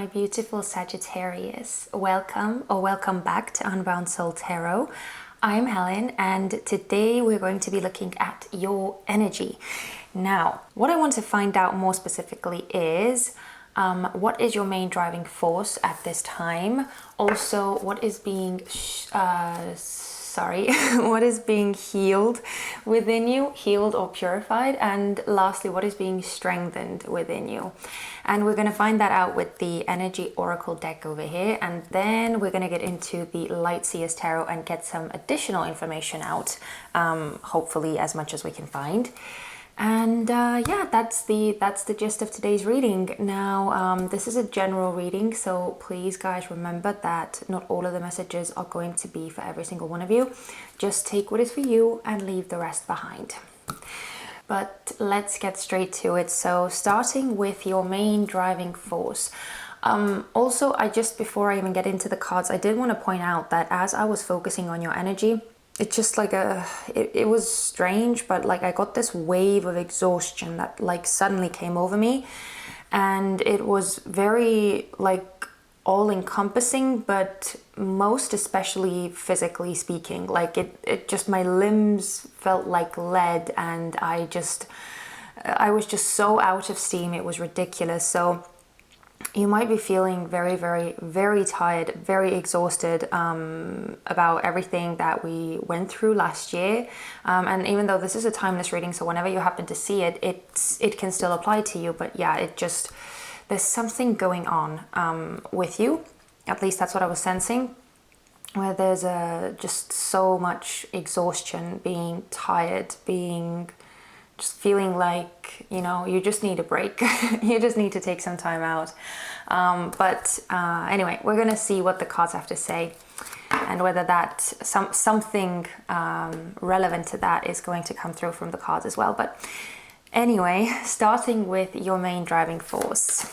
my beautiful Sagittarius. Welcome or welcome back to Unbound Soul Tarot. I'm Helen, and today we're going to be looking at your energy. Now, what I want to find out more specifically is what is your main driving force at this time? Also, what is being what is being healed within you, healed or purified, and lastly, what is being strengthened within you. And we're going to find that out with the energy oracle deck over here, and then we're going to get into the Light Seers Tarot and get some additional information out, hopefully as much as we can find. And yeah, that's the gist of today's reading. Now, this is a general reading, so please guys remember that not all of the messages are going to be for every single one of you. Just take what is for you and leave the rest behind. But let's get straight to it. So starting with your main driving force. Also, before I even get into the cards, I did want to point out that as I was focusing on your energy, it's just like it was strange, but like I got this wave of exhaustion that like suddenly came over me, and it was very like all-encompassing, but most especially physically speaking. Like it just, my limbs felt like lead, and I was just so out of steam, it was ridiculous. So you might be feeling very, very, very tired, very exhausted about everything that we went through last year. And even though this is a timeless reading, so whenever you happen to see it, it can still apply to you. But yeah, there's something going on with you. At least that's what I was sensing, where there's just so much exhaustion, being tired, just feeling like, you know, you just need a break. You just need to take some time out. But anyway, we're going to see what the cards have to say, and whether that something relevant to that is going to come through from the cards as well. But anyway, starting with your main driving force.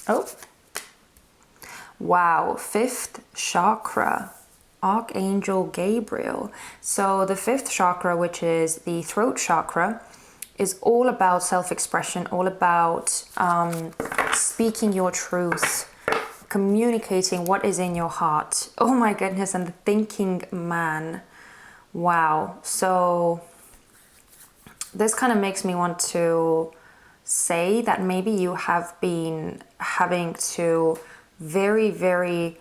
Oh, wow, 5th chakra. Archangel Gabriel. So the 5th chakra, which is the throat chakra, is all about self-expression, all about speaking your truth, communicating what is in your heart. Oh my goodness, and the thinking man. Wow. So this kind of makes me want to say that maybe you have been having to very, very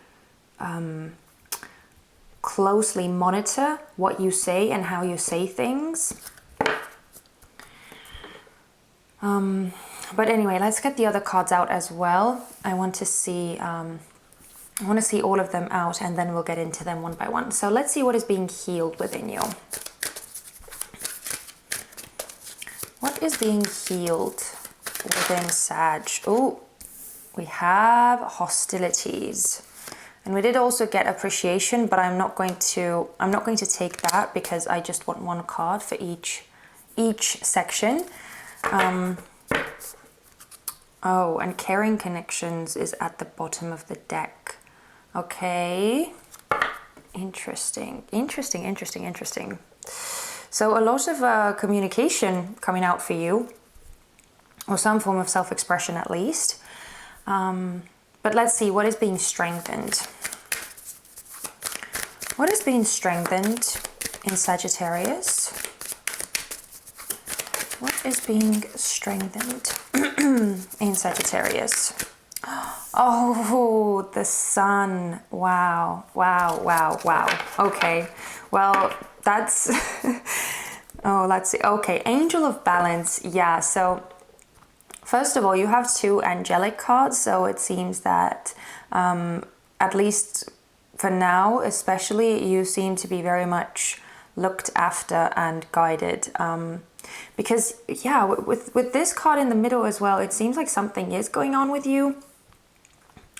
closely monitor what you say and how you say things. But anyway, let's get the other cards out as well. I want to see all of them out, and then we'll get into them one by one. So let's see what is being healed within you. What is being healed within Sag? Oh, we have hostilities. And we did also get appreciation, but I'm not going to take that because I just want one card for each section. Oh, and caring connections is at the bottom of the deck. Okay. Interesting. So a lot of communication coming out for you, or some form of self-expression at least. But let's see what is being strengthened. What is being strengthened in Sagittarius? What is being strengthened in Sagittarius? Oh, the sun. Wow. Okay. Well, that's... oh, let's see. Okay, Angel of Balance. Yeah, so... First of all, you have 2 angelic cards, so it seems that, at least for now, especially, you seem to be very much looked after and guided. Because, yeah, with this card in the middle as well, it seems like something is going on with you.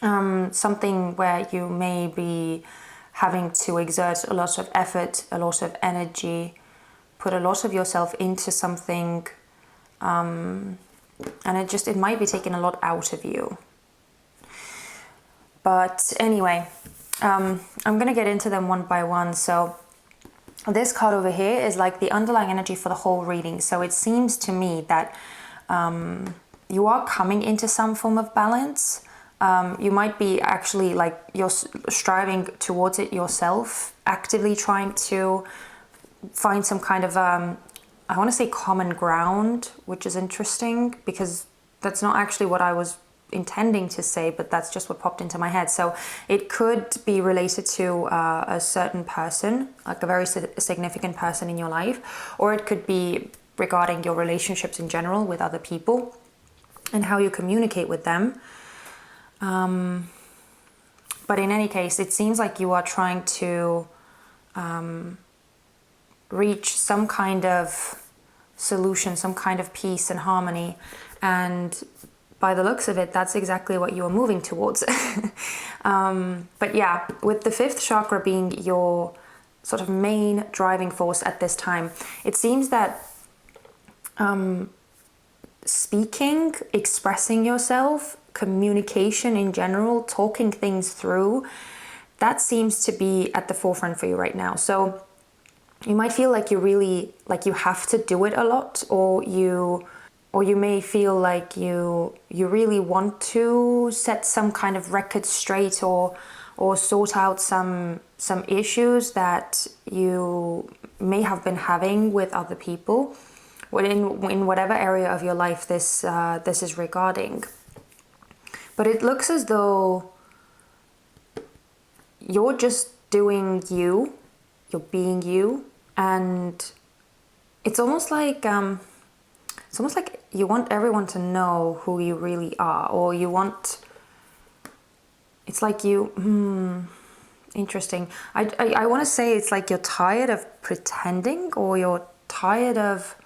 Something where you may be having to exert a lot of effort, a lot of energy, put a lot of yourself into something, and it might be taking a lot out of you. But anyway, I'm going to get into them one by one. So this card over here is like the underlying energy for the whole reading. So it seems to me that you are coming into some form of balance. You might be actually like you're striving towards it yourself, actively trying to find some kind of, I want to say common ground, which is interesting because that's not actually what I was intending to say, but that's just what popped into my head. So it could be related to a certain person, like a very significant person in your life, or it could be regarding your relationships in general with other people and how you communicate with them. But in any case, it seems like you are trying to reach some kind of solution, some kind of peace and harmony. And by the looks of it, that's exactly what you are moving towards. But yeah, with the fifth chakra being your sort of main driving force at this time, it seems that speaking, expressing yourself, communication in general, talking things through, that seems to be at the forefront for you right now. So you might feel like you really, like you have to do it a lot, or you may feel like you really want to set some kind of record straight, or sort out some issues that you may have been having with other people, in whatever area of your life this is regarding. But it looks as though you're just doing you, you're being you, and it's almost like you want everyone to know who you really are, or you want, it's like you, interesting. I want to say it's like you're tired of pretending, or you're tired of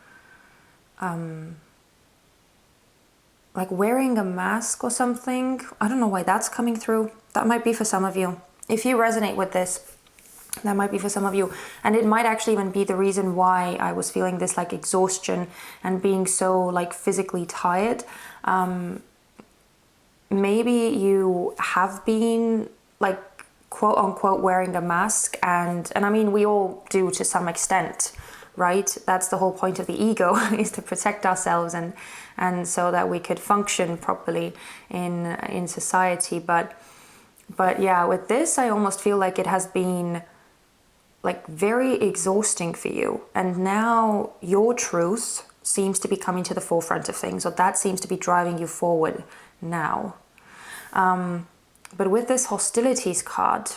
like wearing a mask or something. I don't know why that's coming through. That might be for some of you. If you resonate with this, that might be for some of you. And it might actually even be the reason why I was feeling this like exhaustion and being so like physically tired. Maybe you have been like quote unquote wearing a mask, and I mean we all do to some extent, right? That's the whole point of the ego, is to protect ourselves and so that we could function properly in society. But yeah, with this I almost feel like it has been like very exhausting for you, and now your truth seems to be coming to the forefront of things, or that seems to be driving you forward now. But with this hostilities card,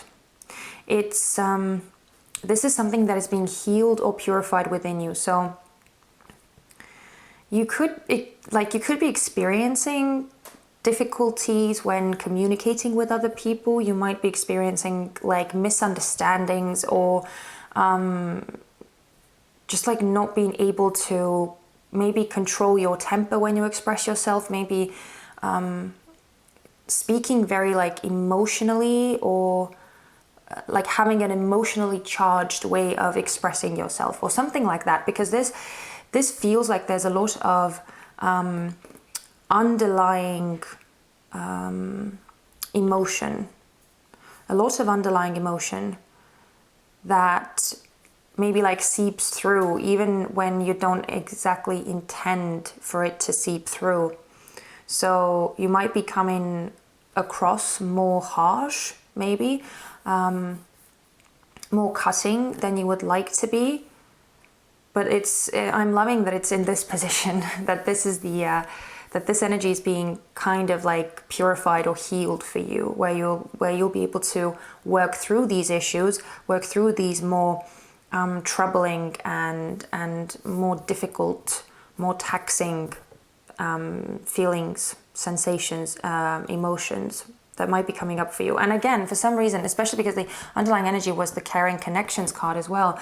it's this is something that is being healed or purified within you. So you could be experiencing difficulties when communicating with other people. You might be experiencing like misunderstandings, or just like not being able to maybe control your temper when you express yourself, maybe speaking very like emotionally, or like having an emotionally charged way of expressing yourself or something like that, because this feels like there's a lot of underlying emotion, a lot of underlying emotion that maybe like seeps through even when you don't exactly intend for it to seep through. So you might be coming across more harsh, maybe more cutting than you would like to be. But I'm loving that it's in this position, that this is that this energy is being kind of like purified or healed for you, where you'll be able to work through these issues, work through these more troubling and more difficult, more taxing feelings, sensations, emotions that might be coming up for you. And again, for some reason, especially because the underlying energy was the caring connections card as well,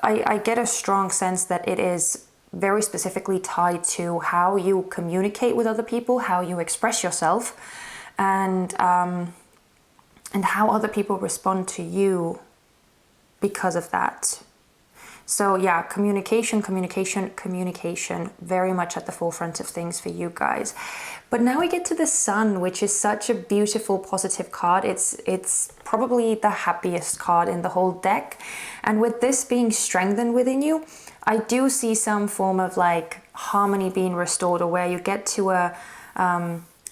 I get a strong sense that it is very specifically tied to how you communicate with other people, how you express yourself, and how other people respond to you because of that. So yeah, communication, very much at the forefront of things for you guys. But now we get to the Sun, which is such a beautiful, positive card. It's probably the happiest card in the whole deck. And with this being strengthened within you, I do see some form of like harmony being restored, or where you get to a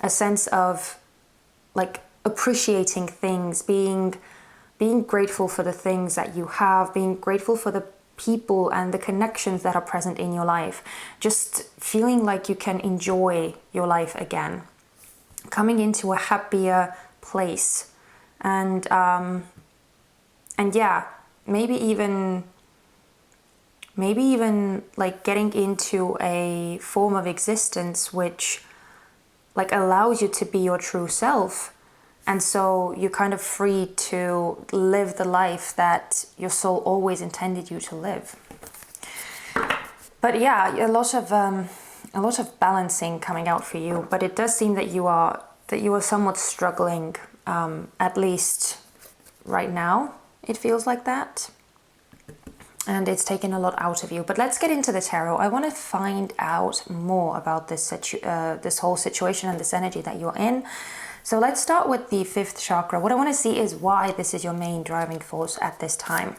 sense of like appreciating things, being grateful for the things that you have, being grateful for the people and the connections that are present in your life, just feeling like you can enjoy your life again, coming into a happier place, and yeah, maybe even like getting into a form of existence which like allows you to be your true self. And so you're kind of free to live the life that your soul always intended you to live. But yeah, a lot of balancing coming out for you. But it does seem that you are somewhat struggling, at least right now. It feels like that, and it's taken a lot out of you. But let's get into the tarot. I want to find out more about this whole situation and this energy that you're in. So let's start with the 5th chakra. What I want to see is why this is your main driving force at this time.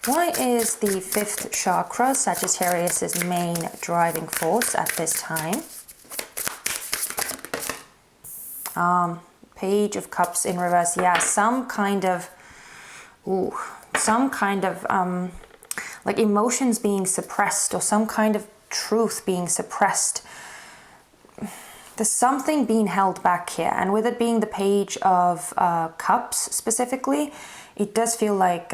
Why is the 5th chakra, Sagittarius's main driving force at this time? Page of Cups in reverse. Yeah, some kind of like emotions being suppressed, or some kind of truth being suppressed. There's something being held back here, and with it being the Page of Cups specifically, it does feel like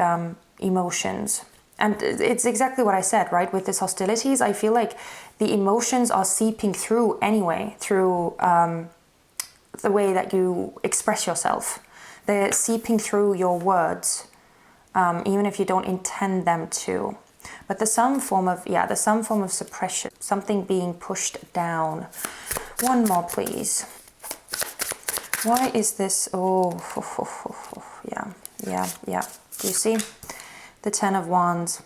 emotions. And it's exactly what I said, right? With this hostilities, I feel like the emotions are seeping through anyway, through the way that you express yourself. They're seeping through your words, even if you don't intend them to. But there's some form of suppression, something being pushed down. One more, please. Why is this? Yeah. Do you see? The 10 of Wands.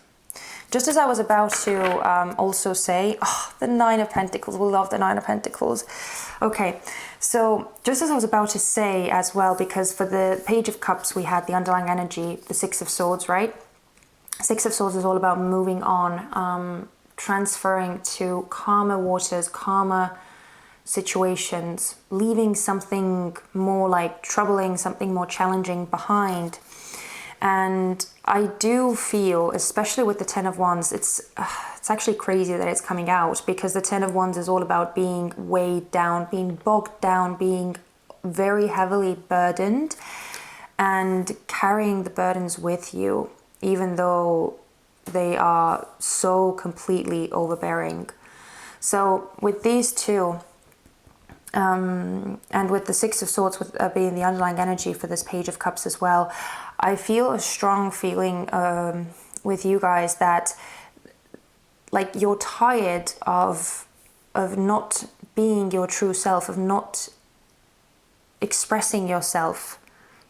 Just as I was about to also say, the 9 of Pentacles. We love the 9 of Pentacles. Okay, so just as I was about to say as well, because for the Page of Cups, we had the underlying energy, the 6 of Swords, right? 6 of Swords is all about moving on, transferring to calmer waters, calmer situations, leaving something more like troubling, something more challenging behind. And I do feel, especially with the 10 of Wands, it's actually crazy that it's coming out, because the 10 of Wands is all about being weighed down, being bogged down, being very heavily burdened, and carrying the burdens with you, even though they are so completely overbearing. So with these two, and with the 6 of Swords being the underlying energy for this Page of Cups as well, I feel a strong feeling with you guys that like you're tired of not being your true self, of not expressing yourself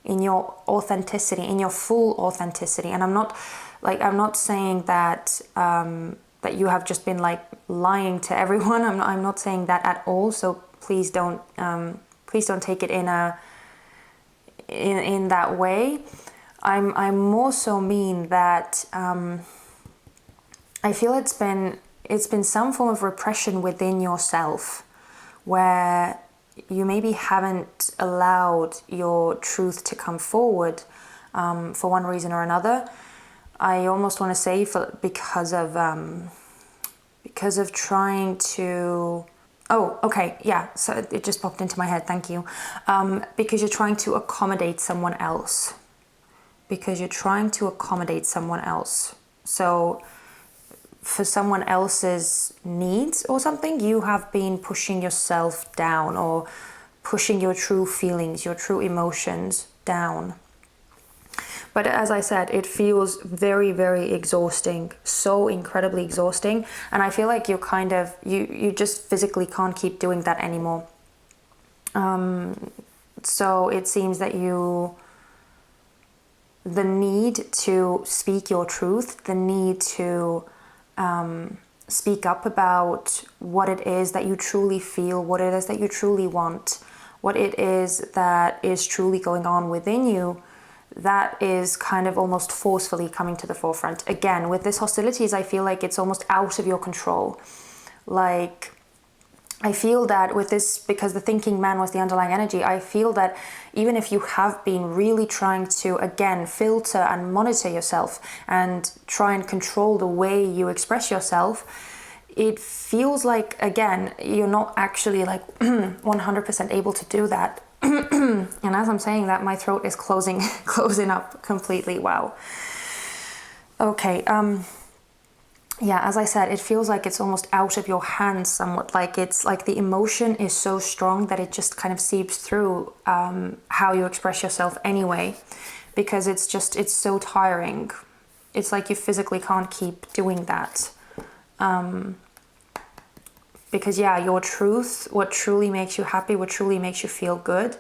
in your authenticity, in your full authenticity. And I'm not saying that that you have just been like lying to everyone. I'm not saying that at all. So please don't take it in that way. I'm more so mean that I feel it's been some form of repression within yourself, where you maybe haven't allowed your truth to come forward for one reason or another. I almost want to say because of trying to. Oh, okay, yeah, so it just popped into my head, thank you. Because you're trying to accommodate someone else. So for someone else's needs or something, you have been pushing yourself down, or pushing your true feelings, your true emotions down. But as I said, it feels very, very exhausting, so incredibly exhausting. And I feel like you're kind of, you just physically can't keep doing that anymore. So it seems that you the need to speak your truth, the need to speak up about what it is that you truly feel, what it is that you truly want, what it is that is truly going on within you, that is kind of almost forcefully coming to the forefront. Again, with this hostilities, I feel like it's almost out of your control. Like, I feel that with this, because the thinking man was the underlying energy, I feel that even if you have been really trying to, again, filter and monitor yourself and try and control the way you express yourself, it feels like, again, you're not actually like 100% able to do that. And as I'm saying that, my throat is closing up completely. Wow. Okay. Yeah, as I said, it feels like it's almost out of your hands somewhat. Like it's like the emotion is so strong that it just kind of seeps through how you express yourself anyway, because it's so tiring. It's like you physically can't keep doing that. Because yeah, your truth, what truly makes you happy, what truly makes you feel good,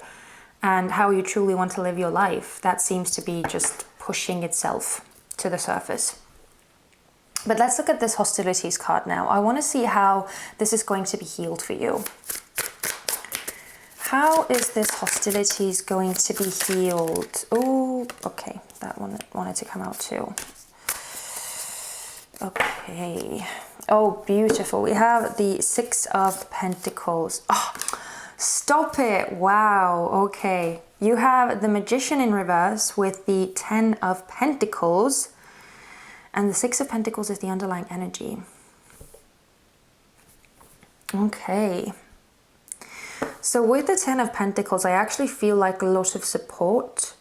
and how you truly want to live your life, that seems to be just pushing itself to the surface. But let's look at this hostilities card now. I want to see how this is going to be healed for you. How is this hostilities going to be healed? Oh, okay. That one wanted to come out too. Okay. Oh, beautiful. We have the 6 of Pentacles. Oh, stop it. Wow. Okay. You have the Magician in reverse with the 10 of Pentacles. And the 6 of Pentacles is the underlying energy. Okay. So with the 10 of Pentacles, I actually feel like a lot of support.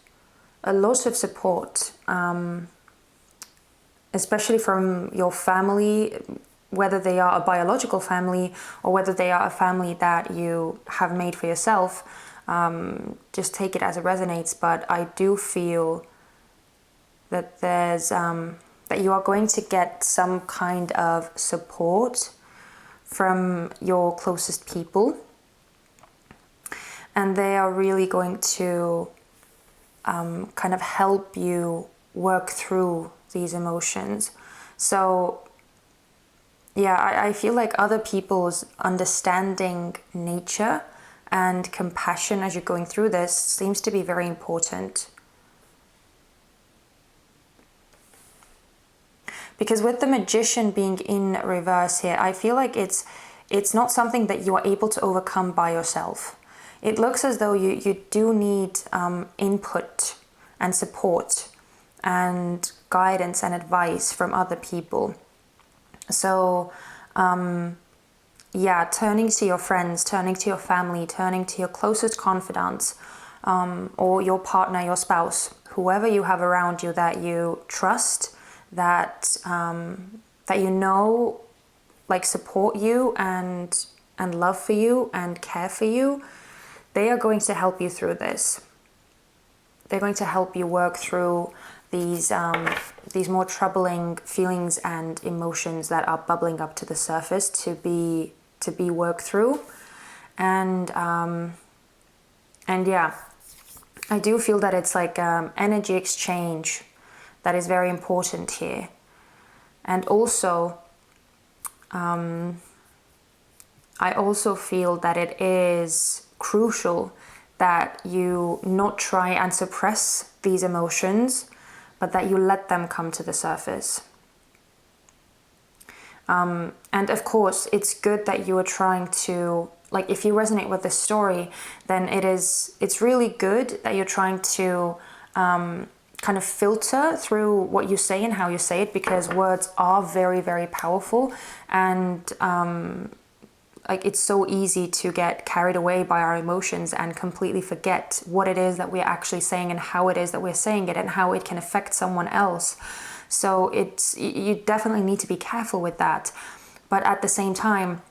Especially from your family, whether they are a biological family or whether they are a family that you have made for yourself. Just take it as it resonates. But I do feel that there's... that you are going to get some kind of support from your closest people. And they are really going to kind of help you work through these emotions. So, yeah, I feel like other people's understanding nature and compassion as you're going through this seems to be very important. Because with the Magician being in reverse here, I feel like it's not something that you are able to overcome by yourself. It looks as though you do need input and support and guidance and advice from other people. So, yeah, turning to your friends, turning to your family, turning to your closest confidants, or your partner, your spouse, whoever you have around you that you trust, that you know, like, support you and love for you and care for you. They are going to help you through this. They're going to help you work through these more troubling feelings and emotions that are bubbling up to the surface to be worked through. And yeah, I do feel that it's like energy exchange that is very important here. And also, I also feel that it is crucial that you not try and suppress these emotions, but that you let them come to the surface. And of course, it's good that you are trying to, like, if you resonate with this story, then it's really good that you're trying to kind of filter through what you say and how you say it, because words are very, very powerful. And like, it's so easy to get carried away by our emotions and completely forget what it is that we're actually saying and how it is that we're saying it and how it can affect someone else. So you definitely need to be careful with that. But at the same time,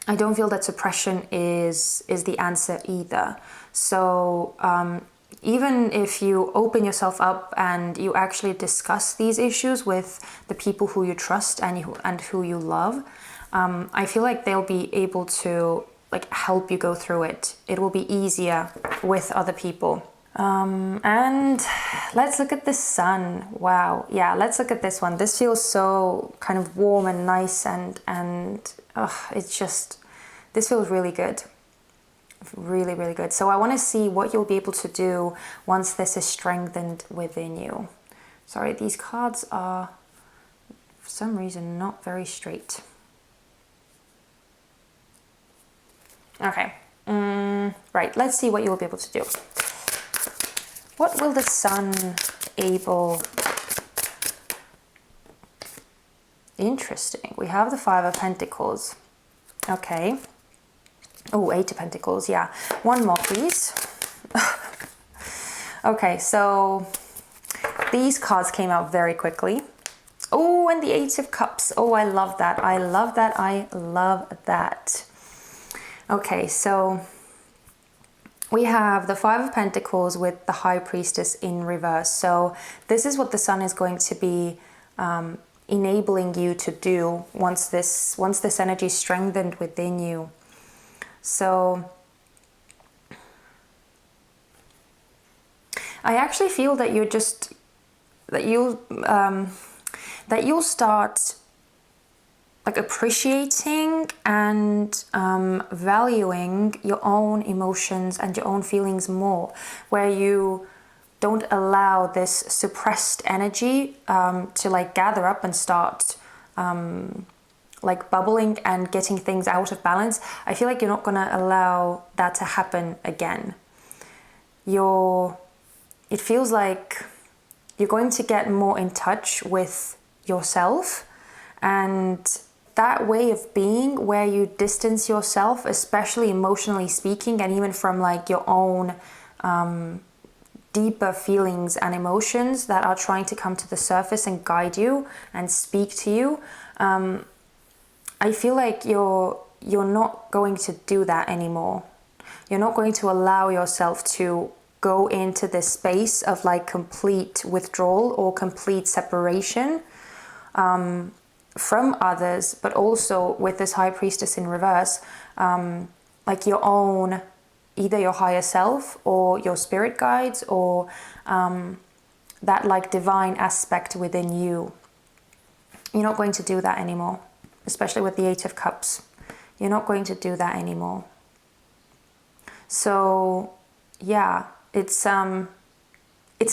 I don't feel that suppression is the answer either. So even if you open yourself up and you actually discuss these issues with the people who you trust and who you love, I feel like they'll be able to, like, help you go through it. It will be easier with other people. And let's look at the sun. Wow. Yeah, let's look at this one. This feels so kind of warm and nice, and it's just, this feels really good. Really, really good. So I want to see what you'll be able to do once this is strengthened within you. Sorry, these cards are, for some reason, not very straight. Okay. Right, let's see what you'll be able to do. What will the sun able... Interesting. We have the Five of Pentacles. Okay. Oh, Eight of Pentacles, yeah. One more, please. Okay, so these cards came out very quickly. Oh, and the Eight of Cups. Oh, I love that. I love that. I love that. Okay, so we have the Five of Pentacles with the High Priestess in reverse. So this is what the sun is going to be enabling you to do once this energy is strengthened within you. So I actually feel that you'll start like appreciating and valuing your own emotions and your own feelings more, where you don't allow this suppressed energy to like gather up and start like bubbling and getting things out of balance. I feel like you're not going to allow that to happen again. It feels like you're going to get more in touch with yourself, and that way of being where you distance yourself, especially emotionally speaking, and even from like your own deeper feelings and emotions that are trying to come to the surface and guide you and speak to you. I feel like you're not going to do that anymore. You're not going to allow yourself to go into this space of like complete withdrawal or complete separation from others, but also with this High Priestess in reverse, like your own, either your higher self or your spirit guides, or that like divine aspect within you. You're not going to do that anymore, especially with the Eight of Cups. You're not going to do that anymore. So yeah, it's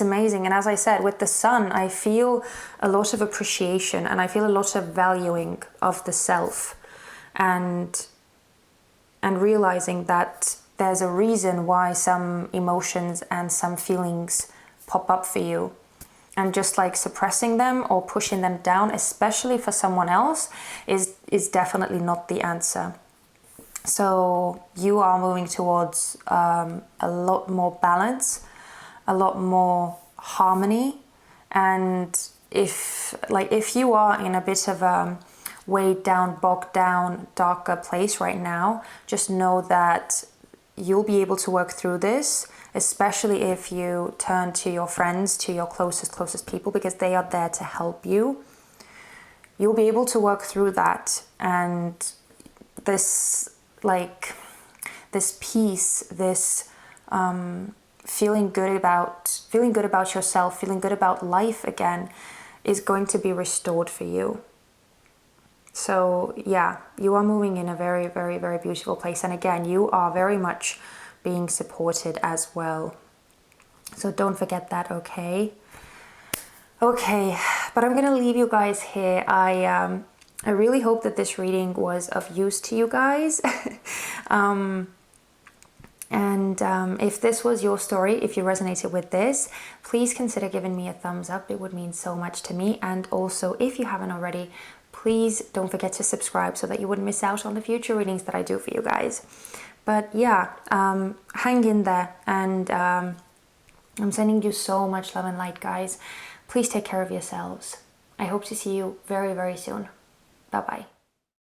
amazing. And as I said, with the sun, I feel a lot of appreciation and I feel a lot of valuing of the self, and realizing that there's a reason why some emotions and some feelings pop up for you, and just like suppressing them or pushing them down, especially for someone else, is definitely not the answer. So you are moving towards a lot more balance, a lot more harmony. And if you are in a bit of a weighed down, bogged down, darker place right now, just know that you'll be able to work through this, especially if you turn to your friends, to your closest people, because they are there to help you. You'll be able to work through that, and this peace, this feeling good about yourself, feeling good about life again, is going to be restored for you. So yeah, you are moving in a very, very, very beautiful place. And again, you are very much being supported as well. So don't forget that, okay? Okay, but I'm gonna leave you guys here. I really hope that this reading was of use to you guys. If this was your story, if you resonated with this, please consider giving me a thumbs up. It would mean so much to me. And also, if you haven't already, please don't forget to subscribe so that you wouldn't miss out on the future readings that I do for you guys. But yeah, hang in there, and I'm sending you so much love and light, guys. Please take care of yourselves. I hope to see you very, very soon. Bye-bye.